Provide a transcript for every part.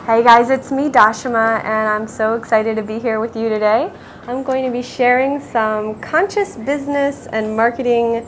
Hey guys, it's me, Dashama, and I'm so excited to be here with you today. I'm going to be sharing some conscious business and marketing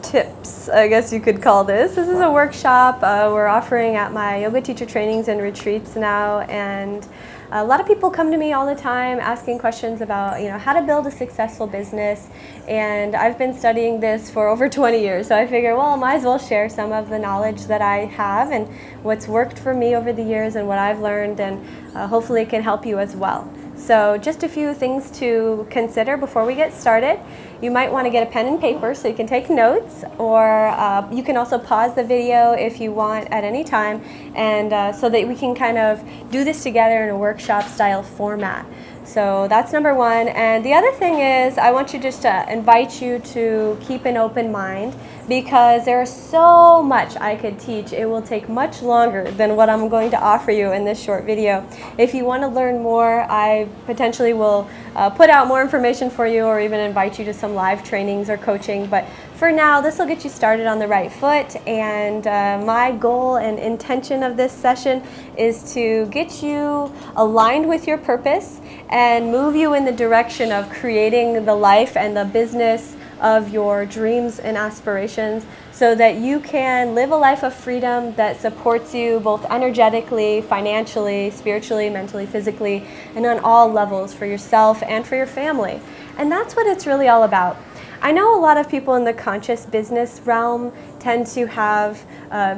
tips, I guess you could call this. This is a workshop we're offering at my yoga teacher trainings and retreats now, and a lot of people come to me all the time asking questions about, how to build a successful business, and I've been studying this for over 20 years, so I figure, well, I might as well share some of the knowledge that I have and what's worked for me over the years and what I've learned, and hopefully it can help you as well. So just a few things to consider before we get started. You might want to get a pen and paper so you can take notes, or you can also pause the video if you want at any time, and so that we can kind of do this together in a workshop style format. So that's number one. And the other thing is, I want you just to invite you to keep an open mind, because there's so much I could teach. It will take much longer than what I'm going to offer you in this short video. If you want to learn more, I potentially will put out more information for you, or even invite you to some live trainings or coaching. But for now, this will get you started on the right foot, and my goal and intention of this session is to get you aligned with your purpose and move you in the direction of creating the life and the business of your dreams and aspirations, so that you can live a life of freedom that supports you both energetically, financially, spiritually, mentally, physically, and on all levels for yourself and for your family. And that's what it's really all about. I know a lot of people in the conscious business realm tend to have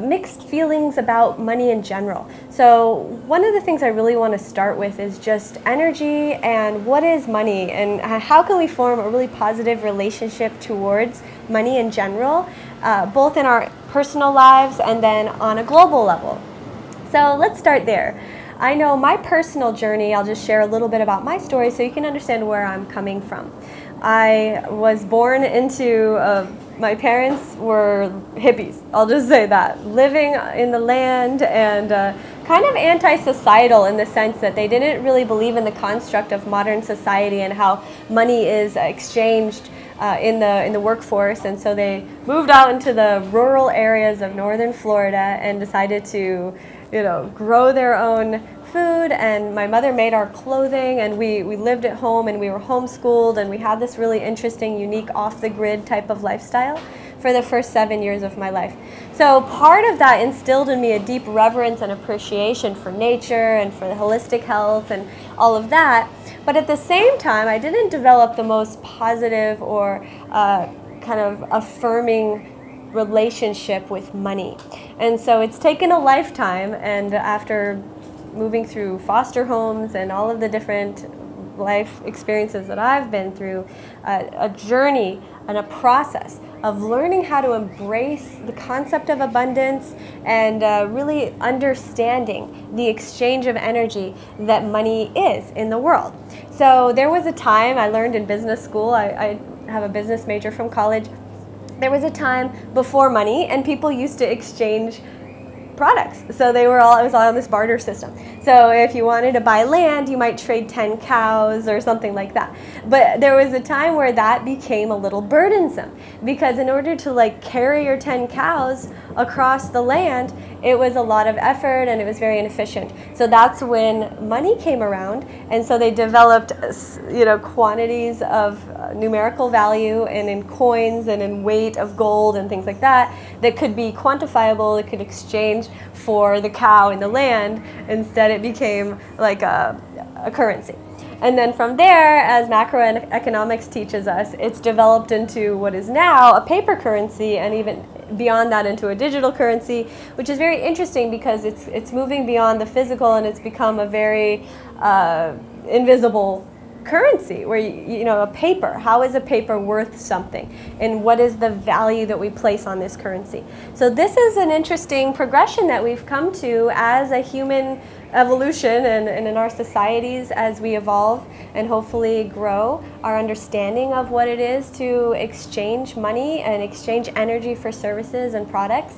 mixed feelings about money in general. So one of the things I really want to start with is just energy and what is money, and how can we form a really positive relationship towards money in general, both in our personal lives and then on a global level. So let's start there. I know my personal journey, I'll just share a little bit about my story so you can understand where I'm coming from. I was born into, my parents were hippies, I'll just say that, living in the land, and kind of anti-societal in the sense that they didn't really believe in the construct of modern society and how money is exchanged in the workforce. And so they moved out into the rural areas of northern Florida and decided to grow their own food, and my mother made our clothing, and we lived at home, and we were homeschooled, and we had this really interesting, unique, off-the-grid type of lifestyle for the first 7 years of my life. So part of that instilled in me a deep reverence and appreciation for nature and for the holistic health and all of that. But at the same time, I didn't develop the most positive or kind of affirming relationship with money. And so it's taken a lifetime, and after moving through foster homes and all of the different life experiences that I've been through, a journey and a process of learning how to embrace the concept of abundance, and really understanding the exchange of energy that money is in the world. So there was a time I learned in business school, I have a business major from college. There was a time before money, and people used to exchange products. So it was all on this barter system. So if you wanted to buy land, you might trade 10 cows or something like that. But there was a time where that became a little burdensome, because in order to carry your 10 cows across the land, it was a lot of effort and it was very inefficient. So that's when money came around, and so they developed quantities of numerical value, and in coins and in weight of gold and things like that, that could be quantifiable, that could exchange for the cow and the land. Instead it became like a currency. And then from there, as macroeconomics teaches us, it's developed into what is now a paper currency, and even beyond that into a digital currency, which is very interesting because it's moving beyond the physical, and it's become a very invisible currency, where a paper, how is a paper worth something, and what is the value that we place on this currency? So this is an interesting progression that we've come to as a human evolution, and in our societies as we evolve and hopefully grow our understanding of what it is to exchange money and exchange energy for services and products.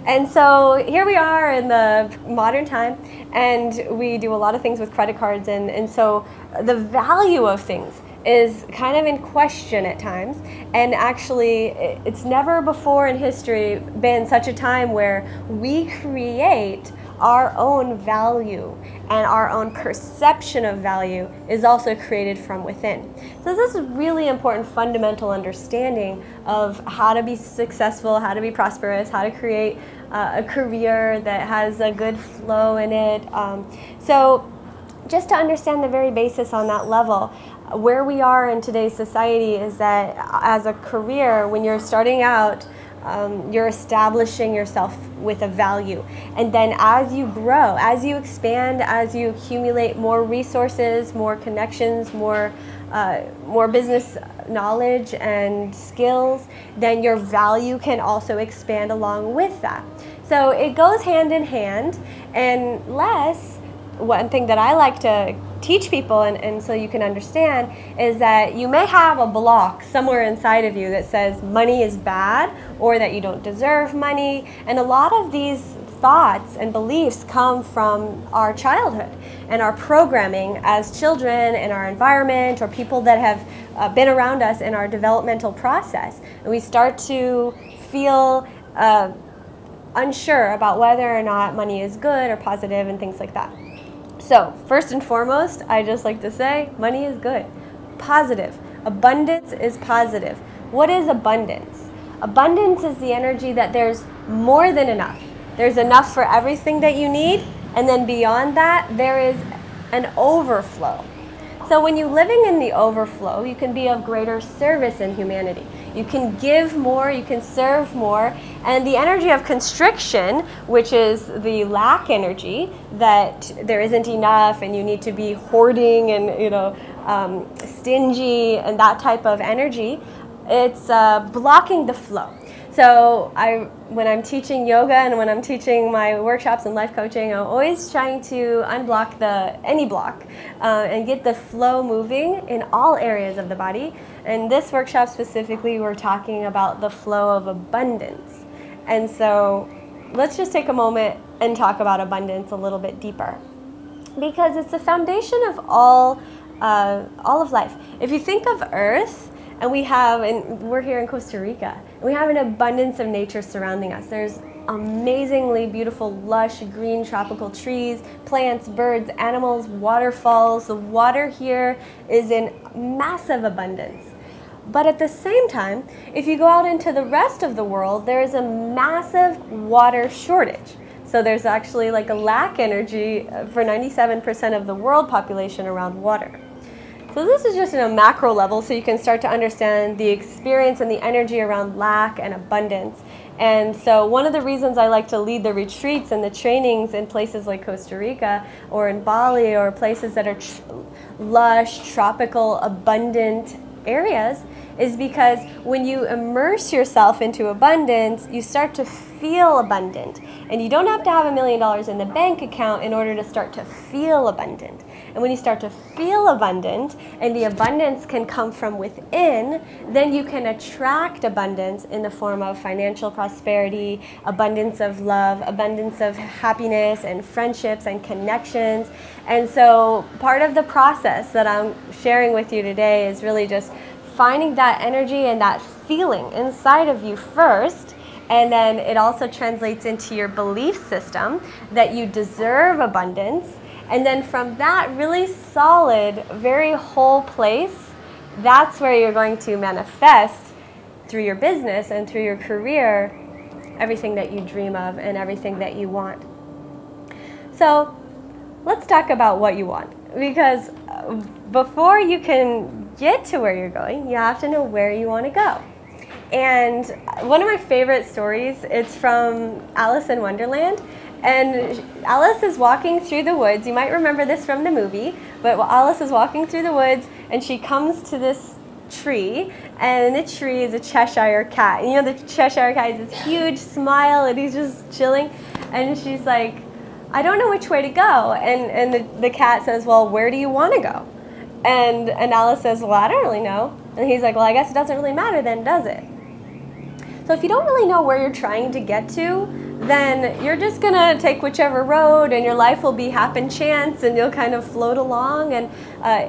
And so here we are in the modern time, and we do a lot of things with credit cards, and so the value of things is kind of in question at times. And actually, it's never before in history been such a time where we create our own value and our own perception of value is also created from within. So this is a really important fundamental understanding of how to be successful, how to be prosperous, how to create a career that has a good flow in it. So just to understand the very basis on that level, where we are in today's society is that as a career, when you're starting out, you're establishing yourself with a value. And then as you grow, as you expand, as you accumulate more resources, more connections, more business knowledge and skills, then your value can also expand along with that. So it goes hand in hand, unless one thing that I like to teach people, and so you can understand, is that you may have a block somewhere inside of you that says money is bad or that you don't deserve money. And a lot of these thoughts and beliefs come from our childhood and our programming as children in our environment, or people that have been around us in our developmental process. And we start to feel unsure about whether or not money is good or positive and things like that. So first and foremost, I just like to say money is good, positive. Abundance is positive. What is abundance? Abundance is the energy that there's more than enough. There's enough for everything that you need, and then beyond that, there is an overflow. So when you're living in the overflow, you can be of greater service in humanity. You can give more, you can serve more, and the energy of constriction, which is the lack energy, that there isn't enough and you need to be hoarding and stingy and that type of energy, it's blocking the flow. So when I'm teaching yoga and when I'm teaching my workshops and life coaching, I'm always trying to unblock any block and get the flow moving in all areas of the body. And this workshop specifically, we're talking about the flow of abundance. And so let's just take a moment and talk about abundance a little bit deeper, because it's the foundation of all of life. If you think of Earth, and we're here in Costa Rica, and we have an abundance of nature surrounding us. There's amazingly beautiful, lush, green tropical trees, plants, birds, animals, waterfalls. The water here is in massive abundance. But at the same time, if you go out into the rest of the world, there is a massive water shortage. So there's actually like a lack energy for 97% of the world population around water. So this is just in a macro level, so you can start to understand the experience and the energy around lack and abundance. And so one of the reasons I like to lead the retreats and the trainings in places like Costa Rica or in Bali, or places that are lush, tropical, abundant areas, is because when you immerse yourself into abundance, you start to feel abundant. And you don't have to have $1 million in the bank account in order to start to feel abundant. And when you start to feel abundant, and the abundance can come from within, then you can attract abundance in the form of financial prosperity, abundance of love, abundance of happiness and friendships and connections. And so part of the process that I'm sharing with you today is really just finding that energy and that feeling inside of you first, and then it also translates into your belief system that you deserve abundance. And then from that really solid, very whole place, that's where you're going to manifest through your business and through your career everything that you dream of and everything that you want. So let's talk about what you want, because before you can get to where you're going, you have to know where you want to go. And one of my favorite stories, it's from Alice in Wonderland. And Alice is walking through the woods. You might remember this from the movie, but Alice is walking through the woods and she comes to this tree, and in the tree is a Cheshire cat. And you know, the Cheshire cat has this huge smile and he's just chilling. And she's like, I don't know which way to go. And the cat says, well, where do you want to go? And Alice says, well, I don't really know. And he's like, well, I guess it doesn't really matter then, does it? So if you don't really know where you're trying to get to, then you're just going to take whichever road, and your life will be happen chance, and you'll kind of float along. And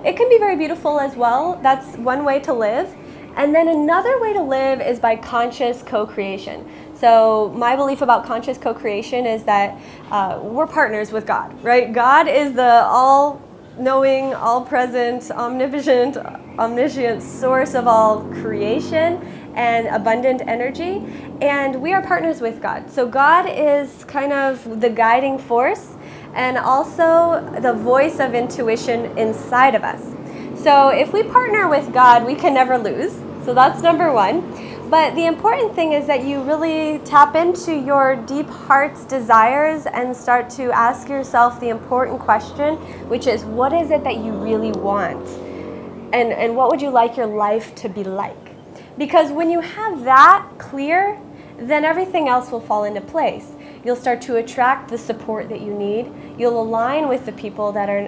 it can be very beautiful as well. That's one way to live. And then another way to live is by conscious co-creation. So my belief about conscious co-creation is that we're partners with God, right? God is the all-knowing, all-present, omniscient source of all creation and abundant energy, and we are partners with God. So God is kind of the guiding force and also the voice of intuition inside of us. So if we partner with God, we can never lose. So that's number one. But the important thing is that you really tap into your deep heart's desires and start to ask yourself the important question, which is, what is it that you really want? And what would you like your life to be like? Because when you have that clear, then everything else will fall into place. You'll start to attract the support that you need. You'll align with the people that are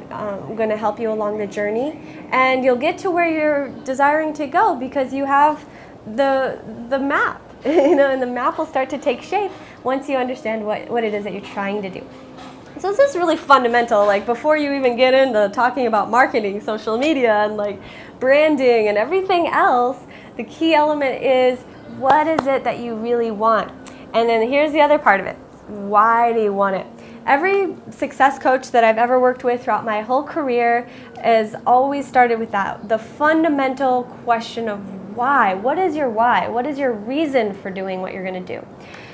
going to help you along the journey. And you'll get to where you're desiring to go because you have the map, and the map will start to take shape once you understand what it is that you're trying to do. So this is really fundamental, like before you even get into talking about marketing, social media, and like branding and everything else, the key element is, what is it that you really want? And then here's the other part of it. Why do you want it? Every success coach that I've ever worked with throughout my whole career has always started with that, the fundamental question of why. What is your why? What is your reason for doing what you're going to do?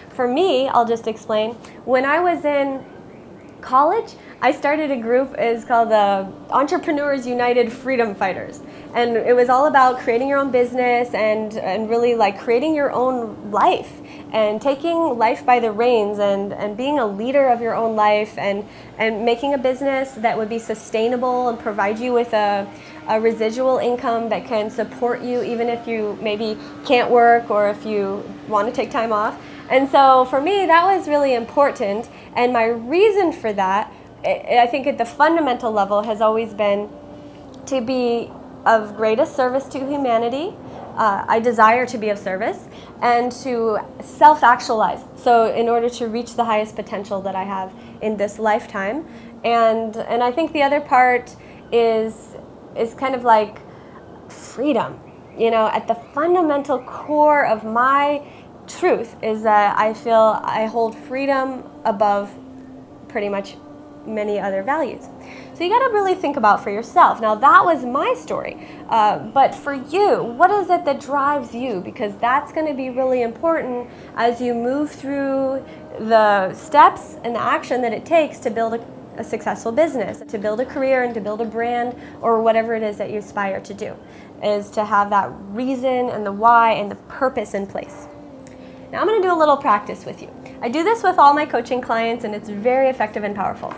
For me, I'll just explain. When I was in college, I started a group. It's called the Entrepreneurs United Freedom Fighters. And it was all about creating your own business and really like creating your own life and taking life by the reins and being a leader of your own life and making a business that would be sustainable and provide you with a residual income that can support you even if you maybe can't work or if you want to take time off. And so for me, that was really important. And my reason for that, I think at the fundamental level, has always been to be of greatest service to humanity. I desire to be of service and to self-actualize. So in order to reach the highest potential that I have in this lifetime. And I think the other part is kind of like freedom. At the fundamental core of my truth is that I feel I hold freedom above pretty much many other values. So you got to really think about for yourself. Now that was my story, but for you, what is it that drives you? Because that's going to be really important as you move through the steps and the action that it takes to build a successful business, to build a career and to build a brand or whatever it is that you aspire to do, is to have that reason and the why and the purpose in place. Now I'm going to do a little practice with you. I do this with all my coaching clients and it's very effective and powerful.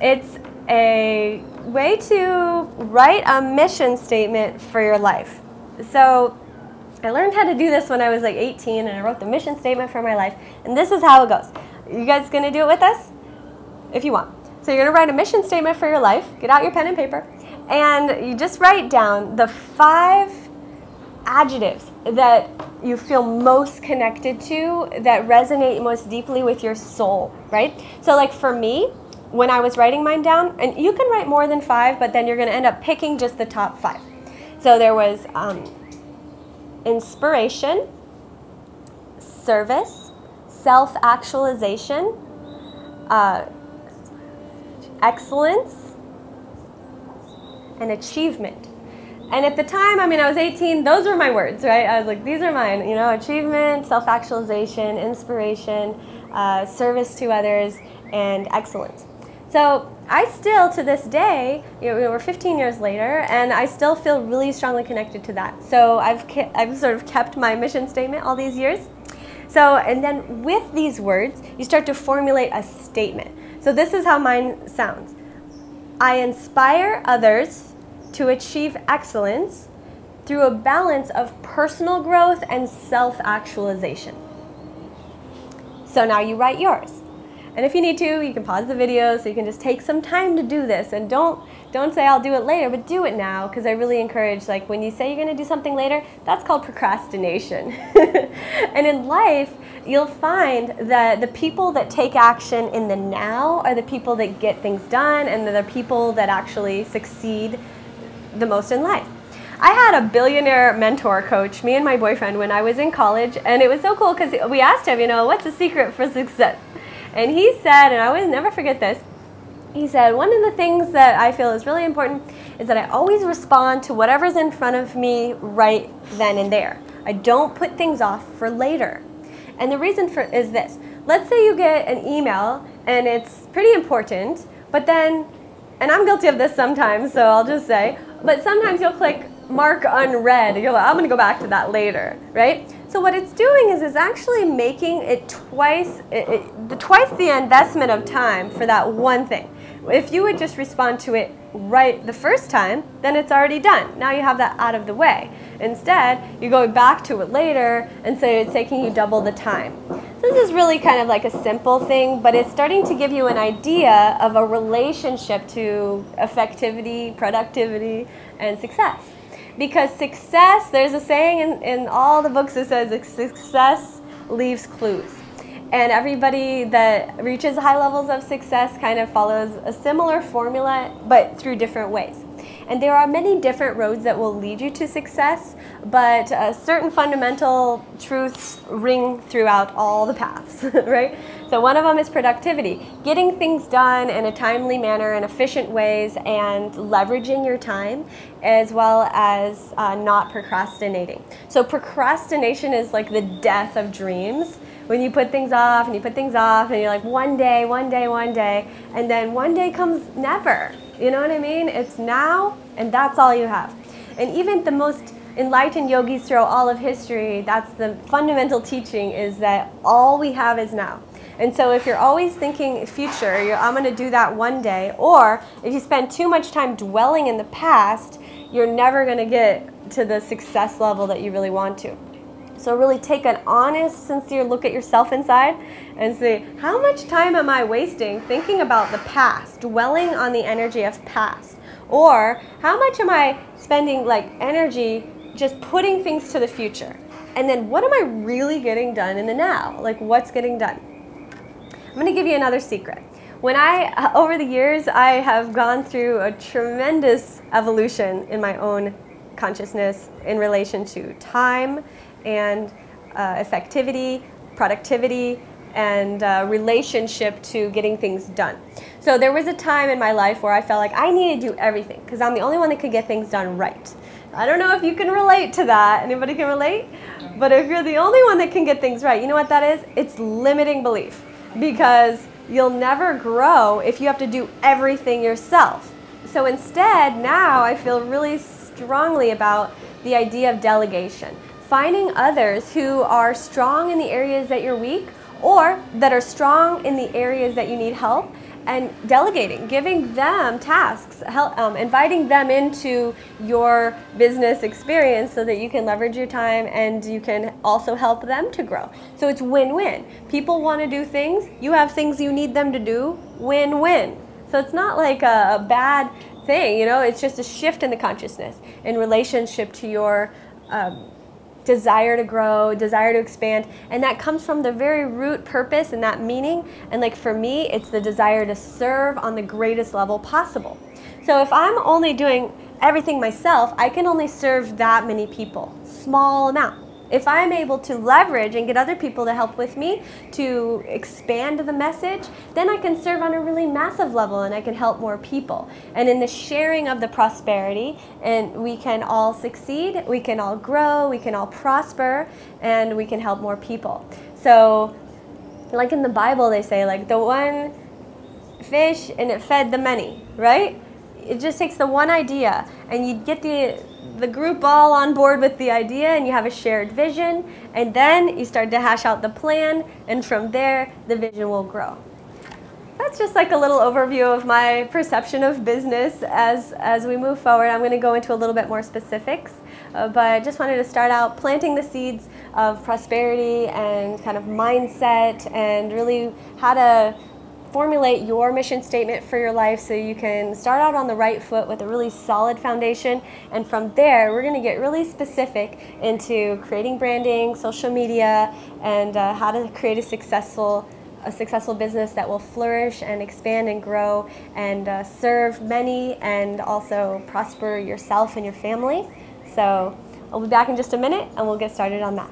It's a way to write a mission statement for your life. So I learned how to do this when I was like 18 and I wrote the mission statement for my life, and this is how it goes. You guys going to do it with us? If you want. So you're going to write a mission statement for your life. Get out your pen and paper and you just write down the 5 adjectives that you feel most connected to, that resonate most deeply with your soul, right? So like for me, when I was writing mine down, and you can write more than 5, but then you're going to end up picking just the top 5. So there was inspiration, service, self-actualization, excellence, and achievement. And at the time, I was 18, those were my words, right? I was like, these are mine, achievement, self-actualization, inspiration, service to others, and excellence. So I still, to this day, we're 15 years later, and I still feel really strongly connected to that. So I've sort of kept my mission statement all these years. So, and then with these words, you start to formulate a statement. So this is how mine sounds. I inspire others to achieve excellence through a balance of personal growth and self-actualization. So now you write yours. And if you need to, you can pause the video so you can just take some time to do this. And don't say I'll do it later, but do it now, because I really encourage, like when you say you're going to do something later, that's called procrastination. And in life, you'll find that the people that take action in the now are the people that get things done, and they're the people that actually succeed the most in life. I had a billionaire mentor coach, me and my boyfriend, when I was in college, and it was so cool because we asked him, what's the secret for success? And he said, and I will never forget this, he said, one of the things that I feel is really important is that I always respond to whatever's in front of me right then and there. I don't put things off for later. And the reason for is this. Let's say you get an email and it's pretty important, but then, and I'm guilty of this sometimes, so I'll just say, but sometimes you'll click mark unread. You're like, I'm going to go back to that later, right? So what it's doing is it's actually making it twice the investment of time for that one thing. If you would just respond to it right the first time, then it's already done. Now you have that out of the way. Instead, you go back to it later, and so it's taking you double the time. So this is really kind of like a simple thing, but it's starting to give you an idea of a relationship to effectivity, productivity, and success. Because success, there's a saying in all the books that says success leaves clues. And everybody that reaches high levels of success kind of follows a similar formula, but through different ways. And there are many different roads that will lead you to success, but certain fundamental truths ring throughout all the paths, right? So one of them is productivity, getting things done in a timely manner in efficient ways and leveraging your time, as well as not procrastinating. So procrastination is like the death of dreams. When you put things off and you put things off and you're like one day, and then one day comes never. You know what I mean? It's now, and that's all you have. And even the most enlightened yogis throughout all of history, that's the fundamental teaching, is that all we have is now. And so if you're always thinking future, I'm going to do that one day, or if you spend too much time dwelling in the past, you're never going to get to the success level that you really want to. So really take an honest, sincere look at yourself inside and say, how much time am I wasting thinking about the past, dwelling on the energy of past? Or how much am I spending energy just putting things to the future? And then what am I really getting done in the now? Like, what's getting done? I'm going to give you another secret. Over the years, I have gone through a tremendous evolution in my own consciousness in relation to time and effectivity, productivity, and relationship to getting things done. So there was a time in my life where I felt like I needed to do everything because I'm the only one that could get things done right. I don't know if you can relate to that. Anybody can relate? But if you're the only one that can get things right, you know what that is? It's limiting belief, because you'll never grow if you have to do everything yourself. So instead, now I feel really strongly about the idea of delegation. Finding others who are strong in the areas that you're weak, or that are strong in the areas that you need help, and delegating, giving them tasks, inviting them into your business experience so that you can leverage your time and you can also help them to grow. So it's win-win. People want to do things, you have things you need them to do, win-win. So it's not like a bad thing, it's just a shift in the consciousness in relationship to your desire to grow, desire to expand, and that comes from the very root purpose and that meaning. And for me, it's the desire to serve on the greatest level possible. So if I'm only doing everything myself, I can only serve that many people, small amount. If I'm able to leverage and get other people to help with me to expand the message, then I can serve on a really massive level and I can help more people. And in the sharing of the prosperity, and we can all succeed, we can all grow, we can all prosper, and we can help more people. So, like in the Bible, they say, the one fish and it fed the many, right? It just takes the one idea and you get the group all on board with the idea and you have a shared vision, and then you start to hash out the plan, and from there the vision will grow. That's just a little overview of my perception of business. As we move forward, I'm going to go into a little bit more specifics, but I just wanted to start out planting the seeds of prosperity and kind of mindset, and really how to formulate your mission statement for your life so you can start out on the right foot with a really solid foundation. And from there, we're going to get really specific into creating branding, social media, and how to create a successful business that will flourish and expand and grow and serve many, and also prosper yourself and your family. So I'll be back in just a minute and we'll get started on that.